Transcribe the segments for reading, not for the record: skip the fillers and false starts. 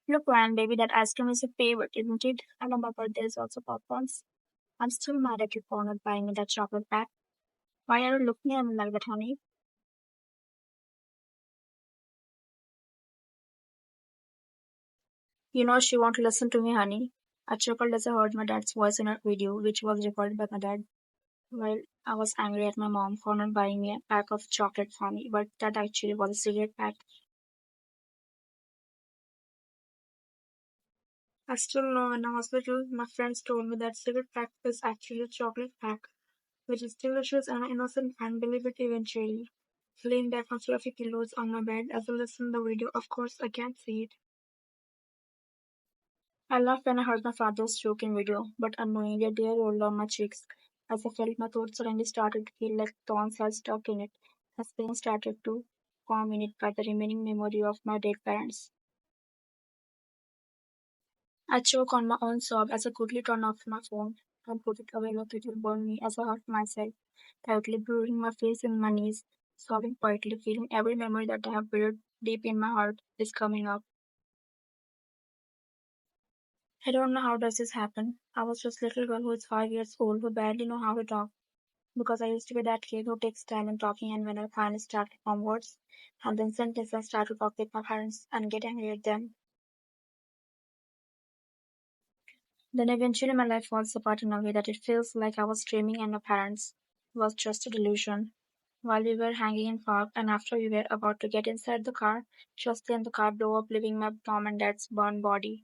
Look, Ryan, baby, that ice cream is your favorite, isn't it? I know my birthday is also popcorns. I'm still mad at you for not buying me that chocolate pack. Why are you looking at me like that, honey? You know she won't listen to me, honey. I chuckled as I heard my dad's voice in a video, which was recorded by my dad. Well, I was angry at my mom for not buying me a pack of chocolate for me, but that actually was a cigarette pack. I still know when I was little, my friends told me that cigarette pack is actually a chocolate pack, which is delicious and innocent and believe it eventually. Laying back on fluffy pillows on my bed as I listen to the video, of course I can't see it. I laughed when I heard my father's joking video, but unknowingly a tear rolled down my cheeks as I felt my throat suddenly started to feel like thorns had stuck in it, as pain started to form in it by the remaining memory of my dead parents. I choked on my own sob as I quickly turned off my phone and put it away like it would burn me as I hurt myself, tightly burying my face in my knees, sobbing quietly, feeling every memory that I have buried deep in my heart is coming up. I don't know how does this happen. I was just a little girl who is 5 years old who barely know how to talk because I used to be that kid who takes time in talking and when I finally start to form words and then sentences I start to talk with my parents and get angry at them. Then eventually my life falls apart in a way that it feels like I was dreaming and my parents was just a delusion. While we were hanging in park and after we were about to get inside the car, just then the car blew up leaving my mom and dad's burned body.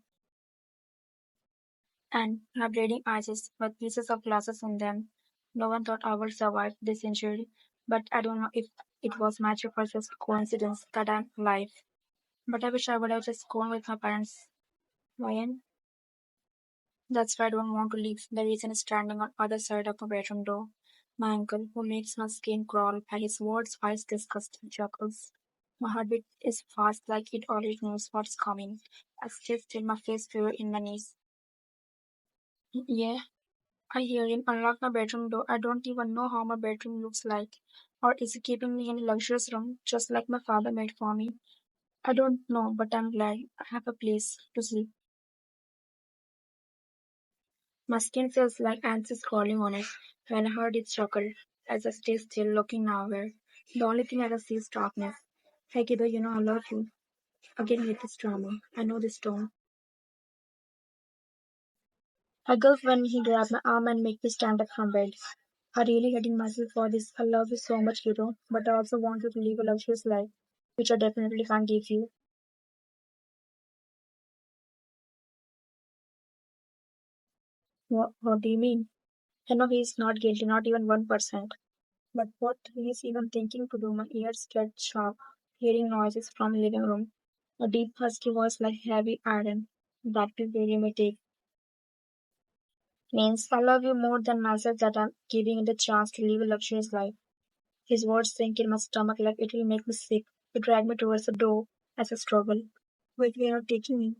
And my bleeding eyes with pieces of glasses in them. No one thought I would survive this injury, but I don't know if it was magic or just coincidence that I'm alive. But I wish I would have just gone with my parents. Ryan, that's why I don't want to leave. The reason is standing on other side of my bedroom door. My uncle, who makes my skin crawl by his words, eyes disgusting chuckles. My heartbeat is fast like it already knows what's coming. I stay still, my face fever in my knees. Yeah, I hear him unlock my bedroom door. I don't even know how my bedroom looks like. Or is he keeping me in a luxurious room just like my father made for me? I don't know, but I'm glad I have a place to sleep. My skin feels like ants is crawling on it when I heard it chuckle as I stay still looking nowhere. The only thing I can see is darkness. Hey kiddo, you know I love you. Again with this drama. I know this tone. I gulp when he grabbed my arm and make me stand up from bed. I really hating myself for this. I love you so much, kiddo, but I also want you to live a luxurious life, which I definitely can't give you. What do you mean? I know he's not guilty, not even 1%. But what he's even thinking to do, my ears get sharp, hearing noises from the living room. A deep, husky voice like heavy iron. That will really may take. Means I love you more than myself that I'm giving you the chance to live a luxurious life. His words sink in my stomach like it will make me sick. He dragged me towards the door as I struggle. Wait, we are not taking me.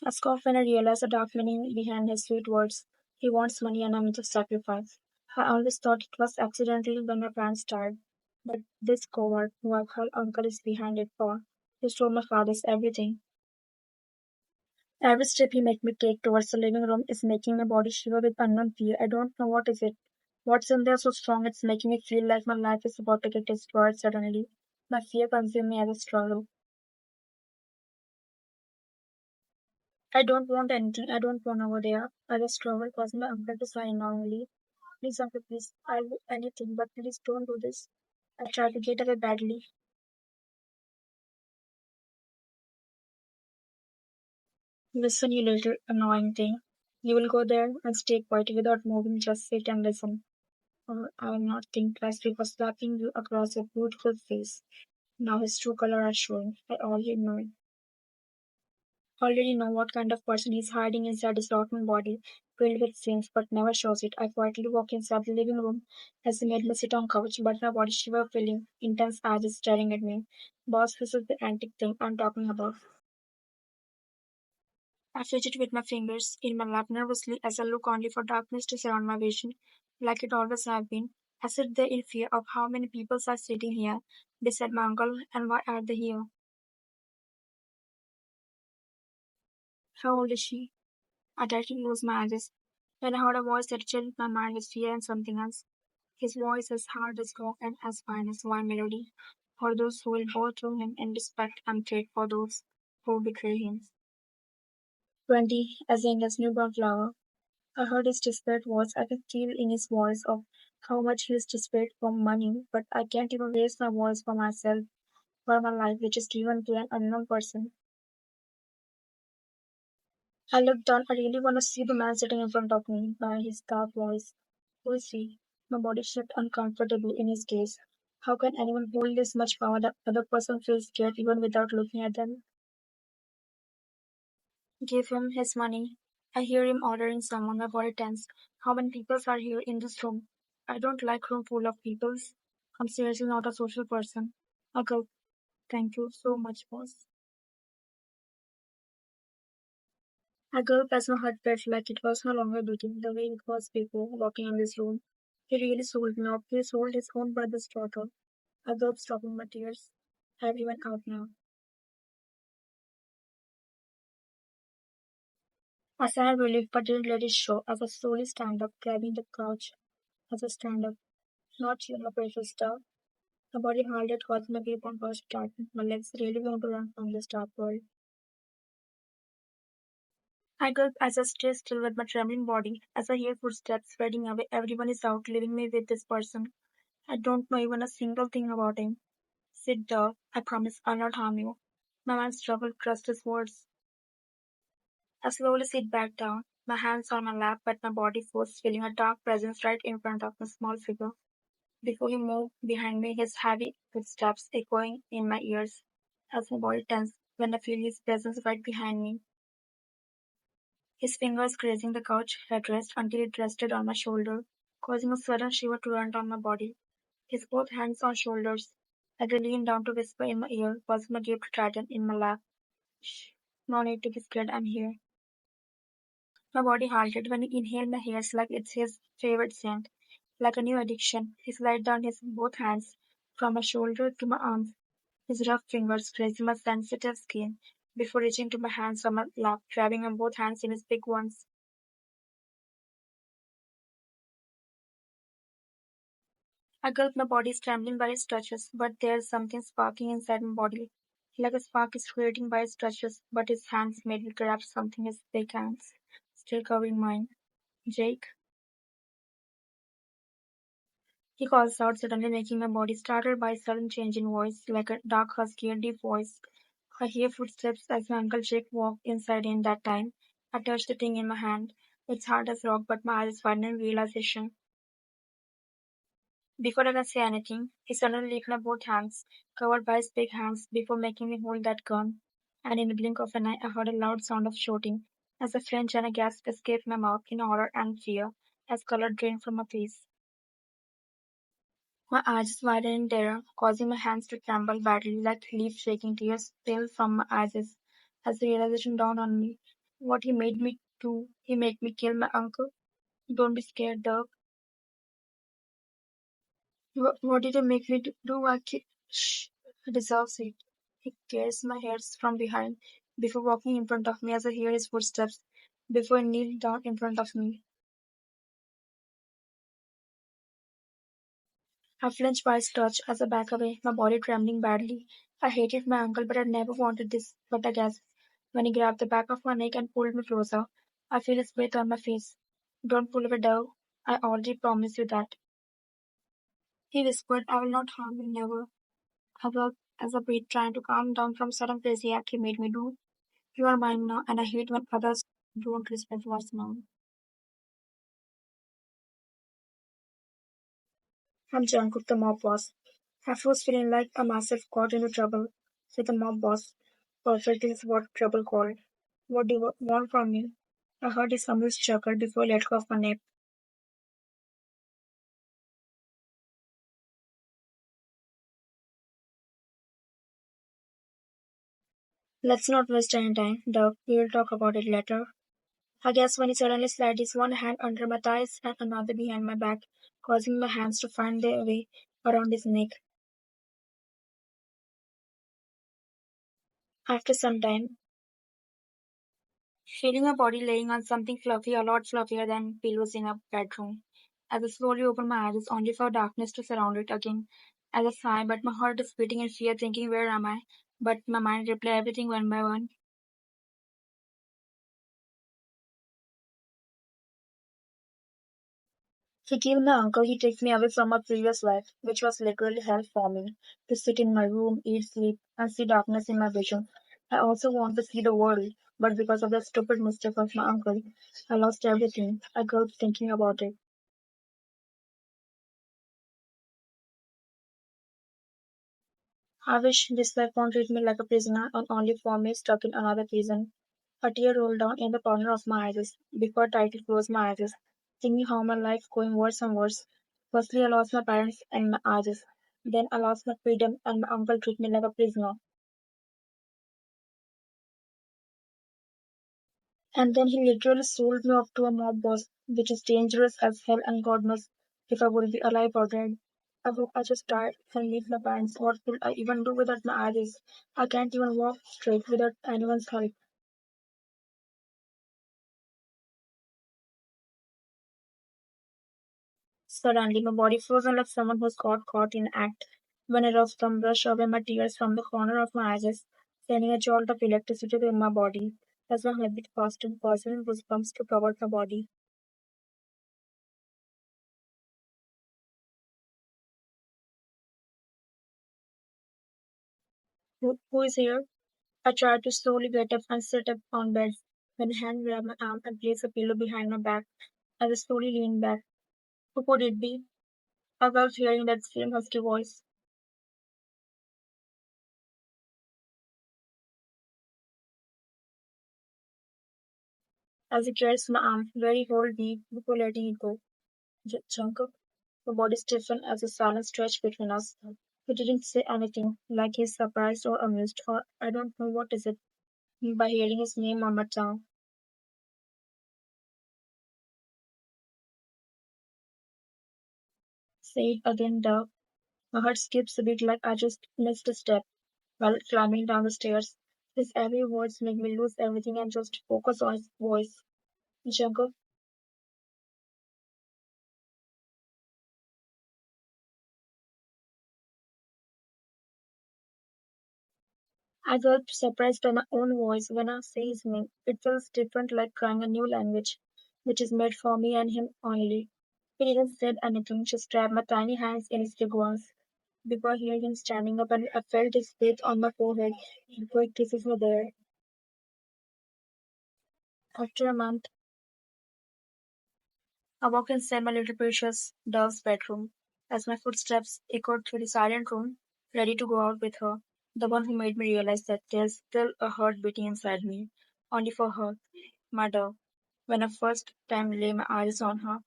I scoffed when I realized the dark meaning behind his sweet words. He wants money and I'm just sacrifice. I always thought it was accidental when my parents died. But this coward, who I call uncle, is behind it for. He stole my father's everything. Every step he made me take towards the living room is making my body shiver with unknown fear. I don't know what is it. What's in there so strong it's making me feel like my life is about to get destroyed suddenly. My fear consumes me as I struggle. I don't want anything. I don't want over there. I just struggle causing my uncle to sign normally. Please, uncle, please. I'll do anything, but please don't do this. I tried to get away badly. Listen, you little annoying thing. You will go there and stay quiet without moving, just sit and listen. Or I will not think twice before slapping you across your beautiful face. Now his true color are showing. I already know what kind of person he's hiding inside his rotten body, filled with sins, but never shows it. I quietly walk inside the living room as he made me sit on couch, but my body shiver feeling, intense eyes staring at me. Boss, this is the antic thing I'm talking about. I fidget with my fingers in my lap nervously as I look only for darkness to surround my vision, like it always have been. I sit there in fear of how many people are sitting here beside my uncle and why are they here? How old is she? I tried to close my eyes when I heard a voice that chilled my mind with fear and something else. His voice as hard as rock and as fine as one melody. For those who will bow to him in respect and trade for those who betray him. 20, as young as newborn flower. I heard his desperate voice. I could feel in his voice of how much he is desperate for money, but I can't even raise my voice for myself, for my life, which is given to an unknown person. I looked down. I really want to see the man sitting in front of me by his dark voice. Who is he? My body shifted uncomfortably in his gaze. How can anyone hold this much power that other person feels scared even without looking at them? Give him his money. I hear him ordering someone. My body tense. How many people are here in this room? I don't like room full of peoples. I'm seriously not a social person. Uncle, thank you so much, boss. I gulped as my heart felt like it was no longer beating the way it was before walking in this room. He really sold me off. He sold his own brother's daughter. I gulped, stopping my tears. Everyone out now. I sighed relief but didn't let it show. I was slowly stand up, grabbing the couch as I stand up. Not you, my precious stuff. My body halted, causing my grip on first starting. My legs really want to run from this dark world. I gulp as I stay still with my trembling body. As I hear footsteps spreading away, everyone is out, leaving me with this person. I don't know even a single thing about him. Sit down. I promise I'll not harm you. My mind struggled, trust his words. I slowly sit back down, my hands on my lap, but my body force feeling a dark presence right in front of my small figure. Before he moved behind me, his heavy footsteps echoing in my ears as my body tensed when I feel his presence right behind me. His fingers grazing the couch headrest until it rested on my shoulder, causing a sudden shiver to run down my body. His both hands on shoulders, as I leaned down to whisper in my ear, causing my gift to tighten in my lap. Shh, no need to be scared, I'm here. My body halted when he inhaled my hairs like it's his favorite scent. Like a new addiction, he slid down his both hands from my shoulder to my arms, his rough fingers grazing my sensitive skin before reaching to my hands on my lap, grabbing my both hands in his big ones. I gulped, my body is trembling by his touches, but there's something sparking inside my body. Like a spark is creating by his touches, but his hands made me grab something his big hands, still covering mine. Jake, he calls out, suddenly making my body startled by a sudden change in voice, like a dark, husky, and deep voice. I hear footsteps as my Uncle Jake walked inside in that time. I touch the thing in my hand. It's hard as rock, but my eyes widen in realization. Before I can say anything, he suddenly lifted my both hands, covered by his big hands, before making me hold that gun. And in the blink of an eye, I heard a loud sound of shouting, as a French and a gasp escaped my mouth in horror and fear, as color drained from my face. My eyes widened in terror, causing my hands to tremble badly like leaf shaking. Tears spilled from my eyes as the realization dawned on me. What he made me do, he made me kill my uncle. Don't be scared, Doug. What did he make me do? Shh, he deserves it. He tears my hairs from behind before walking in front of me as I hear his footsteps, before he kneeled down in front of me. I flinched by his touch as I back away, my body trembling badly. I hated my uncle, but I never wanted this. But I guess when he grabbed the back of my neck and pulled me closer, I feel his breath on my face. Don't pull away, Dove. I already promised you that. He whispered, I will not harm you, never. I worked as a breath, trying to calm down from sudden crazy act he made me do. You are mine now, and I hate when others don't respect what's mine. I'm Jungkook, the mob boss. I was feeling like a massive got into trouble. So the mob boss. Perfectly is what trouble called. What do you want from me? I heard his amused chuckle before I let go of my neck. Let's not waste any time, Doug. We will talk about it later. I guess when he suddenly slid his one hand under my thighs and another behind my back, causing my hands to find their way around his neck. After some time, feeling my body laying on something fluffy, a lot fluffier than pillows in a bedroom. As I slowly opened my eyes, only for darkness to surround it again. As I sigh, but my heart is beating in fear, thinking, where am I? But my mind replay everything one by one. He killed my uncle. He takes me away from my previous life, which was literally hell for me, to sit in my room, eat, sleep, and see darkness in my vision. I also want to see the world, but because of the stupid mistake of my uncle, I lost everything. I gulped thinking about it. I wish this life won't treat me like a prisoner and only for me stuck in another prison. A tear rolled down in the corner of my eyes before I tightly closed my eyes, thinking how my life going worse and worse. Firstly, I lost my parents and my eyes. Then I lost my freedom and my uncle treated me like a prisoner. And then he literally sold me off to a mob boss, which is dangerous as hell and God knows if I would be alive or dead. I hope I just died and leave my parents. What will I even do without my eyes? I can't even walk straight without anyone's help. Suddenly, my body frozen like someone who's got caught in act. When a rough thumb brushed away my tears from the corner of my eyes, sending a jolt of electricity through my body, as my heart beat faster and faster and goosebumps took over my body. Who is here? I tried to slowly get up and sit up on bed when a hand grabbed my arm and placed a pillow behind my back. As I slowly leaned back. Who could it be? I was hearing that same husky voice. As he caressed my arm, very hold me before letting it go. Jungkook, my body stiffened as a silence stretched between us. He didn't say anything, like he's surprised or amused, or I don't know what is it, by hearing his name on my tongue. Say it again, Dove. My heart skips a bit like I just missed a step while climbing down the stairs. His every words make me lose everything and just focus on his voice. Jungkook, I got surprised by my own voice when I say his name. It feels different, like trying a new language, which is made for me and him only. He didn't say anything, just grabbed my tiny hands in his big ones. Before hearing him standing up, and I felt his breath on my forehead before his kisses were there. After a month, I walked inside my little precious Dove's bedroom as my footsteps echoed through the silent room, ready to go out with her, the one who made me realize that there's still a heart beating inside me, only for her, my Dove. When I first time lay my eyes on her,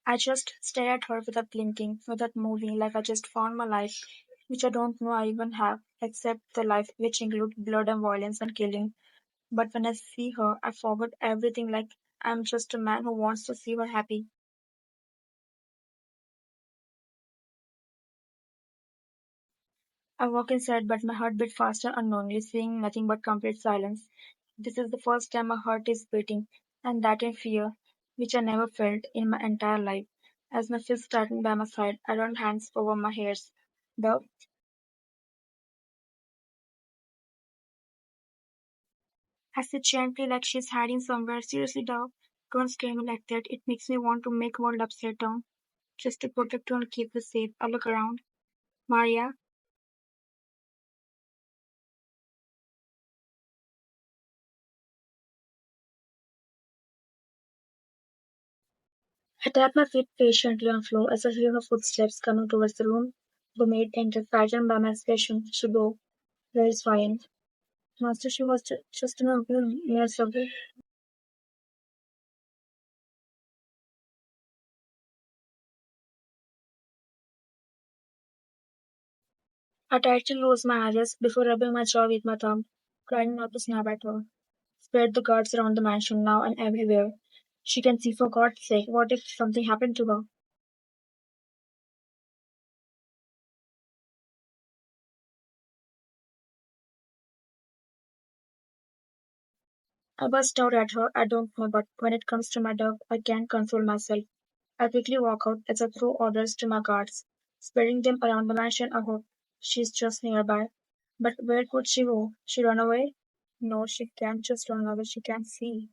I just stared at her without blinking, without moving, like I just found my life, which I don't know I even have, except the life which includes blood and violence and killing. But when I see her, I forget everything like I'm just a man who wants to see her happy. I walk inside, but my heart beat faster unknowingly, seeing nothing but complete silence. This is the first time my heart is beating, and that in fear, which I never felt in my entire life. As my fist tightened by my side, I run hands over my hairs. The I sit gently like she's hiding somewhere. Seriously, dog, don't scare me like that. It makes me want to make world upside down, just to protect her and keep her safe. I look around. Maria, I tap my feet patiently on the floor as I hear her footsteps coming towards the room. The maid entered, frightened by my expression. She go, where is Ryan? Master, she was just in a few minutes ago. I tried to close my eyes before rubbing my jaw with my thumb, trying not to snap at her. Spread the guards around the mansion now and everywhere. She can see for God's sake. What if something happened to her? I burst out at her. I don't know, but when it comes to my dog, I can't control myself. I quickly walk out as I throw orders to my guards, spreading them around the mansion. I hope she's just nearby. But where could she go? She run away? No, she can't just run away. She can't see.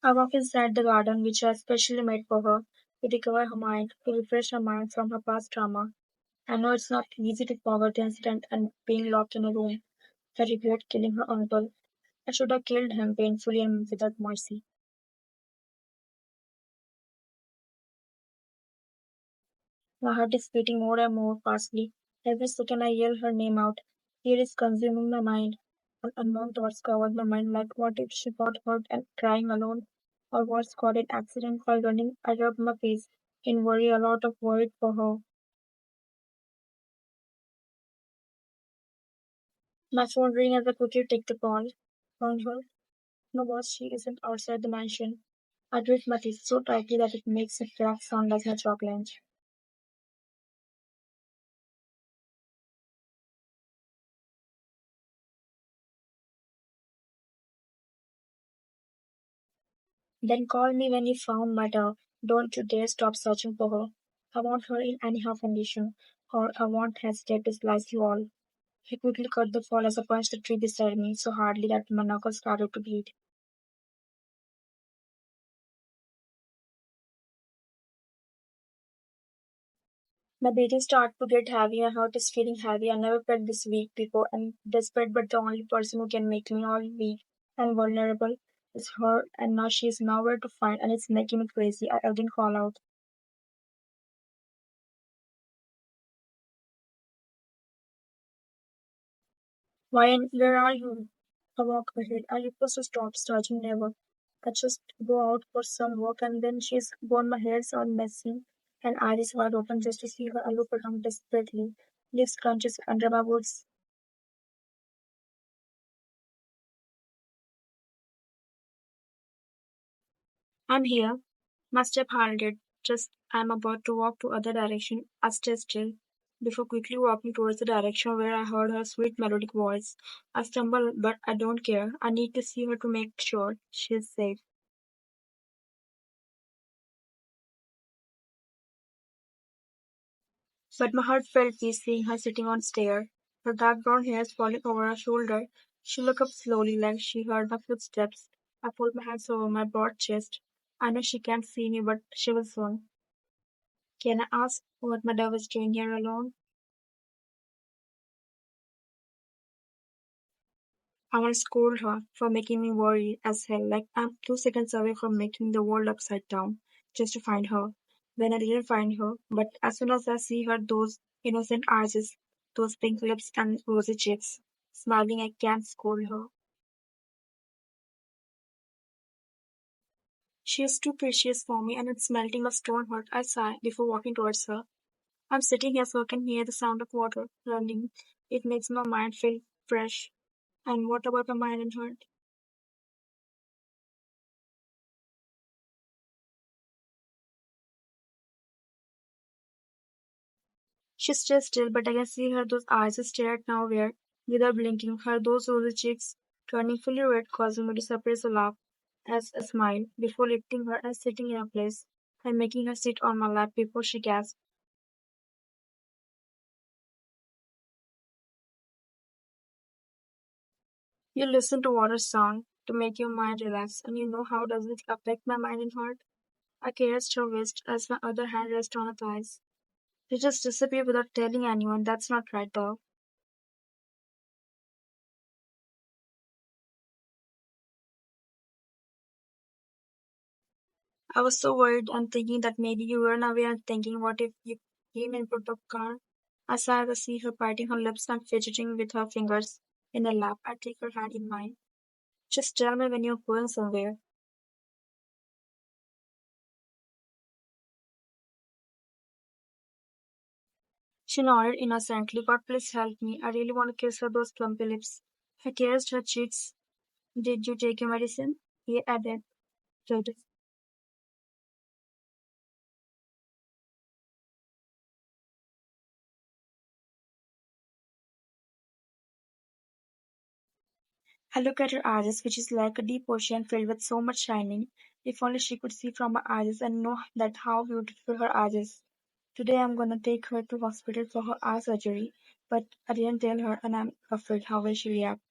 I walk inside the garden, which I specially made for her, to recover her mind, to refresh her mind from her past trauma. I know it's not easy to forget the incident and being locked in a room. I regret killing her uncle. I should have killed him painfully and without mercy. My heart is beating more and more fastly. Every second I yell her name out. Fear is consuming my mind. An unknown thoughts cover my mind like what if she got hurt and crying alone? Or worse, got an accident while running. I rub my face in worry, a lot of worry for her. My phone rang as I quickly take the call. Found her? No, boss, she isn't outside the mansion. I grit my teeth so tightly that it makes a crack sound like my chocolate. Then call me when you found my dog. Don't you dare stop searching for her. I want her in any how condition, or I won't hesitate to slice you all. He quickly cut the fall as I punched the tree beside me so hardly that my knuckles started to bleed. My breathing started to get heavy, my heart is feeling heavy. I never felt this weak before and desperate, but the only person who can make me all weak and vulnerable is her, and now she is nowhere to find, and it's making me crazy. I didn't call out. Why and where are you? I walk ahead. I refuse to stop searching never. I just go out for some walk and then she's gone. My hair's all messy and eyes wide open just to see her. I look around desperately. Leaves crunches under my boots. I'm here. My step halted. Just I'm about to walk to other direction. I stay still before quickly walking towards the direction where I heard her sweet melodic voice. I stumble, but I don't care. I need to see her to make sure she's safe. But my heart felt peace seeing her sitting on stair, her dark brown hair falling over her shoulder. She looked up slowly like she heard my footsteps. I pulled my hands over my broad chest. I know she can't see me, but she will soon. Can I ask what my dove is doing here alone? I want to scold her for making me worry as hell, like I'm 2 seconds away from making the world upside down just to find her. Then I didn't find her, but as soon as I see her, those innocent eyes, those pink lips and rosy cheeks, smiling, I can't scold her. She is too precious for me, and it's melting my stone heart. I sigh before walking towards her. I'm sitting here so I can hear the sound of water running. It makes my mind feel fresh. And what about my mind and heart? She stays still, but I can see her those eyes stare at nowhere without blinking. Her those rosy cheeks turning fully red, causing me to suppress a laugh as a smile before lifting her and sitting in her place and making her sit on my lap before she gasped. You listen to water sound to make your mind relax, and you know how does it affect my mind and heart? I caressed her waist as my other hand rested on her thighs. You just disappear without telling anyone. That's not right, though. I was so worried and thinking that maybe you ran away and thinking, what if you came and put the car? I saw to see her biting her lips and fidgeting with her fingers in her lap. I take her hand in mine. Just tell me when you're going somewhere. She nodded innocently. God, please help me. I really want to kiss her those plumpy lips. I caressed her cheeks. Did you take your medicine? He added. I look at her eyes, which is like a deep ocean filled with so much shining. If only she could see from my eyes and know that how beautiful her eyes is. Today I'm gonna take her to hospital for her eye surgery, but I didn't tell her and I'm afraid how will she react.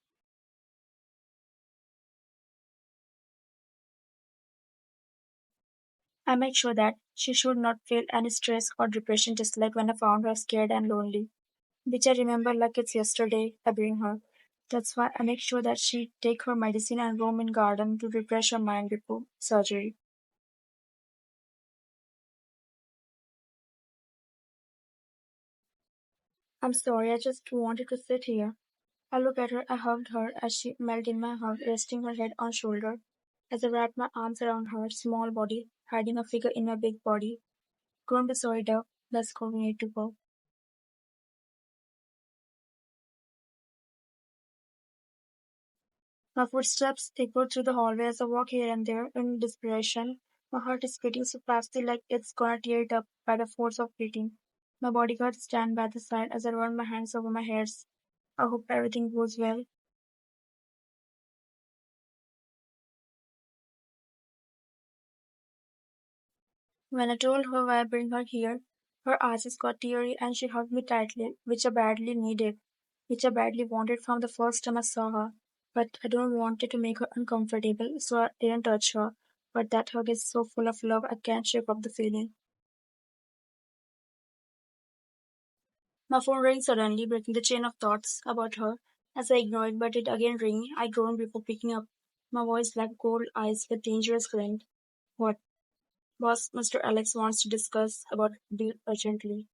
I made sure that she should not feel any stress or depression just like when I found her scared and lonely, which I remember like it's yesterday I bring her. That's why I make sure that she take her medicine and roam in garden to refresh her mind before surgery. I'm sorry, I just wanted to sit here. I looked at her, I hugged her as she melted in my hug, resting her head on shoulder. As I wrapped my arms around her small body, hiding a figure in my big body. Don't be sorry, Dove. Let's go, we need to go. My footsteps echoed through the hallway as I walk here and there in desperation. My heart is beating so fastly like it's gonna tear it up by the force of beating. My bodyguards stand by the side as I run my hands over my hairs. I hope everything goes well. When I told her why I bring her here, her eyes got teary and she hugged me tightly, which I badly needed, which I badly wanted from the first time I saw her. But I don't wanted to make her uncomfortable, so I didn't touch her. But that hug is so full of love, I can't shake off the feeling. My phone rang suddenly, breaking the chain of thoughts about her. As I ignored, but it again rang. I groaned before picking up. My voice like cold ice with dangerous glint. What? Boss, Mr. Alex wants to discuss about deal urgently.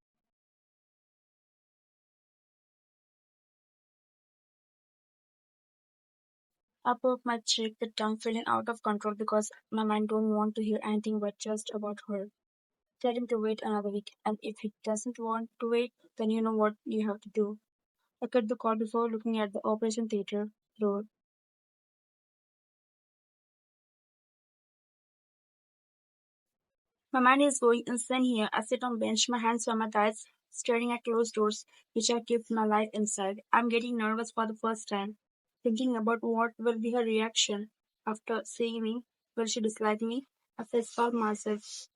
I poked my cheek, the tongue feeling out of control because my mind don't want to hear anything but just about her. Tell him to wait another week, and if he doesn't want to wait, then you know what you have to do. I cut the call before looking at the operation theater door. My mind is going insane here. I sit on bench, my hands on my thighs, staring at closed doors, which I keep my life inside. I'm getting nervous for the first time, thinking about what will be her reaction after seeing me. Will she dislike me? I fist pump myself.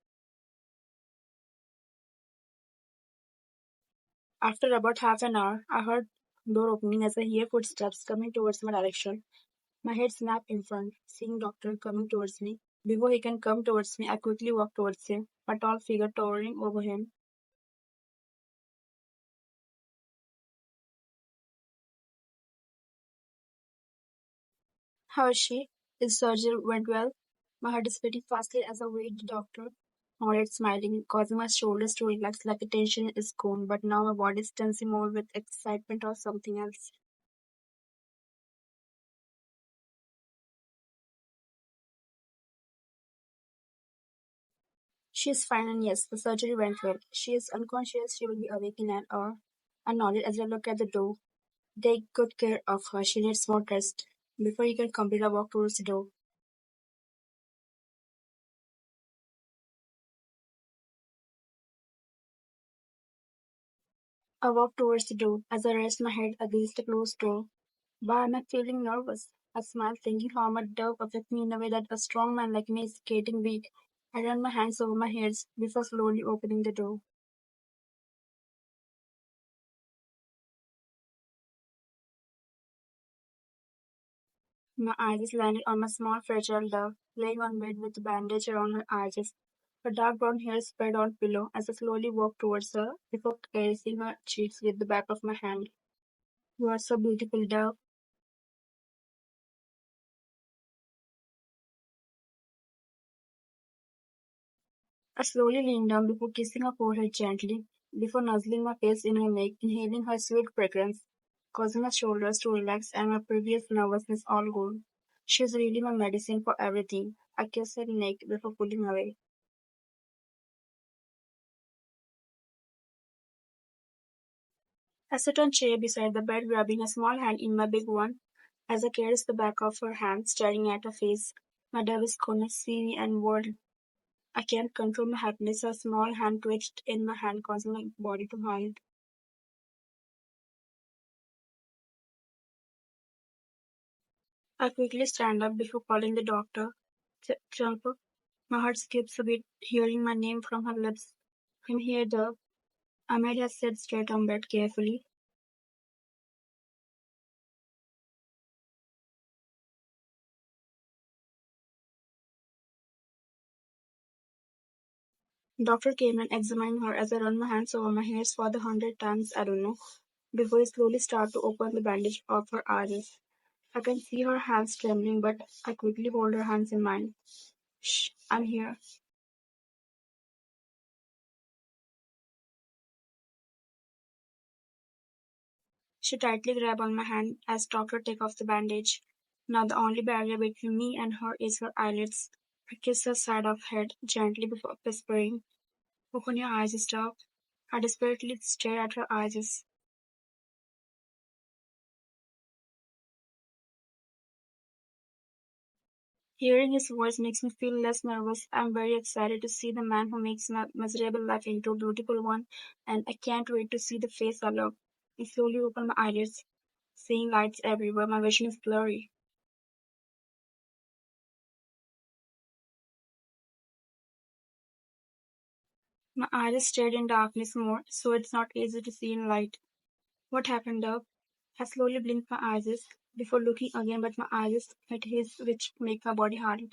After about half an hour, I heard door opening as I hear footsteps coming towards my direction. My head snapped in front, seeing doctor coming towards me. Before he can come towards me, I quickly walk towards him, a tall figure towering over him. How is she? His surgery went well. My heart is beating fastly as I wait the doctor. Nodded, smiling, causing my shoulders to relax like the tension is gone, but now my body is tensing more with excitement or something else. She is fine and yes, the surgery went well. She is unconscious, she will be awake in an hour. I nodded as I looked at the door. Take good care of her, she needs more rest. Before you can complete a walk towards the door. I walked towards the door as I rest my head against the closed door. Why am I feeling nervous? I smiled, thinking how much doubt affect me in a way that a strong man like me is getting weak. I ran my hands over my head before slowly opening the door. My eyes landed on my small fragile dove, laying on bed with a bandage around her eyes. Her dark brown hair spread on pillow as I slowly walked towards her before caressing her cheeks with the back of my hand. You are so beautiful, dove. I slowly leaned down before kissing her forehead gently, before nuzzling my face in her neck, inhaling her sweet fragrance, causing my shoulders to relax and my previous nervousness all gone. She is really my medicine for everything. I kissed her neck before pulling away. I sit on chair beside the bed, rubbing a small hand in my big one. As I caress the back of her hand, staring at her face, my dove is gonna see me and world. I can't control my happiness. A small hand twitched in my hand, causing my body to hide. I quickly stand up before calling the doctor. Jungkook. My heart skips a beat, hearing my name from her lips. I'm here, Dove. Ahmed has said straight on bed carefully. Doctor came and examined her as I run my hands over my hairs for the 100th time, I don't know, before he slowly started to open the bandage off her eyes. I can see her hands trembling, but I quickly hold her hands in mine. Shh, I'm here. She tightly grabbed on my hand as doctor take off the bandage. Now the only barrier between me and her is her eyelids. I kiss her side of head gently before whispering, "Open your eyes, stop." I desperately stare at her eyes. Hearing his voice makes me feel less nervous. I'm very excited to see the man who makes my miserable life into a beautiful one, and I can't wait to see the face I love. I slowly open my eyelids, seeing lights everywhere. My vision is blurry. My eyes stared in darkness more, so it's not easy to see in light. What happened, Dove? I slowly blinked my eyes before looking again, but my eyes met his, which make my body harden.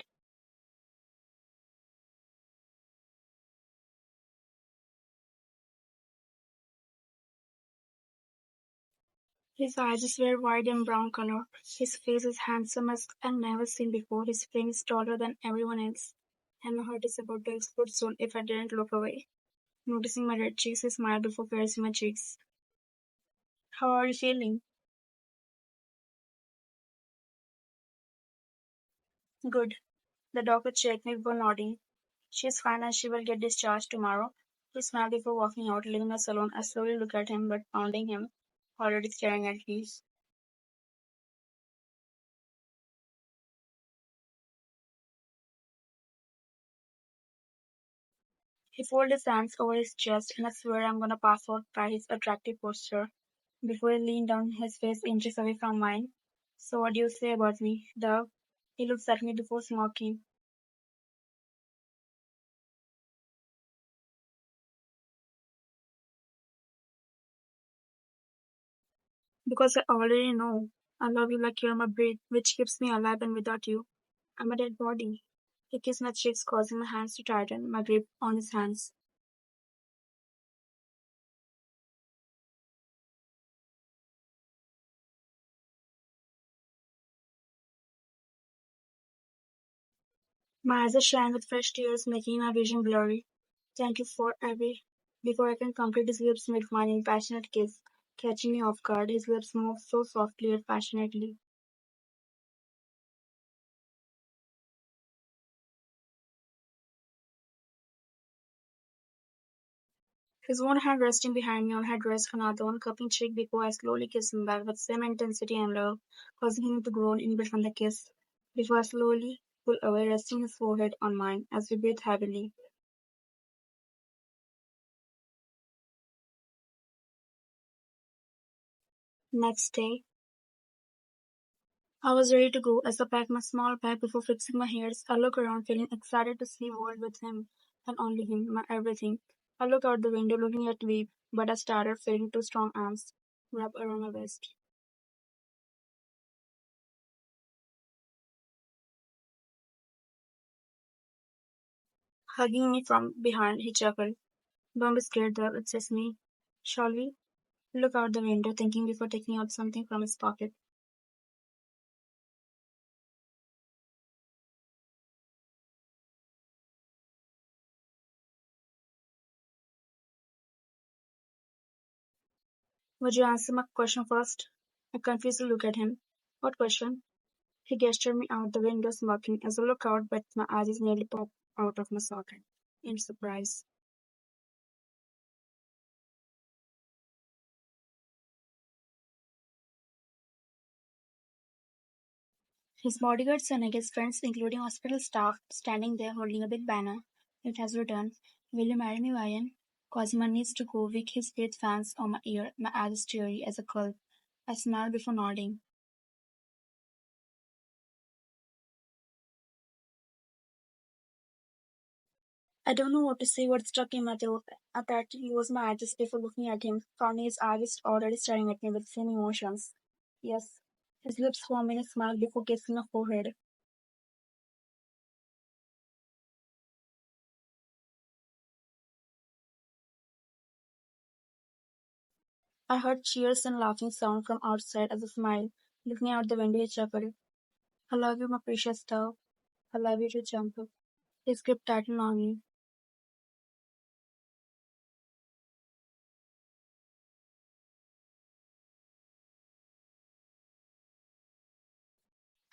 His eyes were wide and brown color. His face is handsome as I've never seen before. His frame is taller than everyone else. And my heart is about to explode soon if I didn't look away. Noticing my red cheeks, he smiled before caressing my cheeks. How are you feeling? Good. The doctor checked me before nodding. She's fine and she will get discharged tomorrow. He smiled before walking out, leaving us alone. I slowly look at him, but pounding him, already staring at me. He folded his hands over his chest, and I swear I'm gonna pass out by his attractive posture. Before he leaned down, his face inches away from mine. So what do you say about me, Dove? He looks at me before smirking. Because I already know. I love you like you're my breath, which keeps me alive, and without you, I'm a dead body. He kissed my cheeks, causing my hands to tighten, my grip on his hands. My eyes are shine with fresh tears, making my vision blurry. Thank you for every. Before I can complete, his lips made mine in passionate kiss, catching me off guard. His lips moved so softly and passionately. His one hand resting behind me on her dress, another one cupping cheek before I slowly kissed him back with same intensity and love, causing him to groan in between the kiss. Before I slowly pull away, resting his forehead on mine as we breathe heavily. Next day, I was ready to go as I packed my small bag before fixing my hairs. I look around feeling excited to see the world with him and only him, my everything. I look out the window looking at Veep, but I started feeling two strong arms wrapped around my waist. Hugging me from behind, he chuckled. Don't be scared, though, it's just me. Shall we? Look out the window, thinking before taking out something from his pocket. Would you answer my question first? I confusedly look at him. What question? He gestured me out the window, smirking as I look out, but my eyes nearly pop out of my socket in surprise. His bodyguards and I guess friends, including hospital staff, standing there holding a big banner. It has written, "Will you marry me, Ryan?" Cosima needs to go with his faith fans on my ear, my eyes as teary as a cult. I smiled before nodding. I don't know what to say, what struck him at all. At that, he closed my eyes just before looking at him, found his eyes already staring at me with the same emotions. Yes, his lips forming a smile before kissing my forehead. I heard cheers and laughing sound from outside as I smiled. Looking out the window, he chuckled. "I love you, my precious dove. I love you too, Jungkook." His grip tightened on me.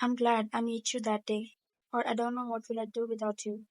"I'm glad I met you that day. Or I don't know what will I do without you."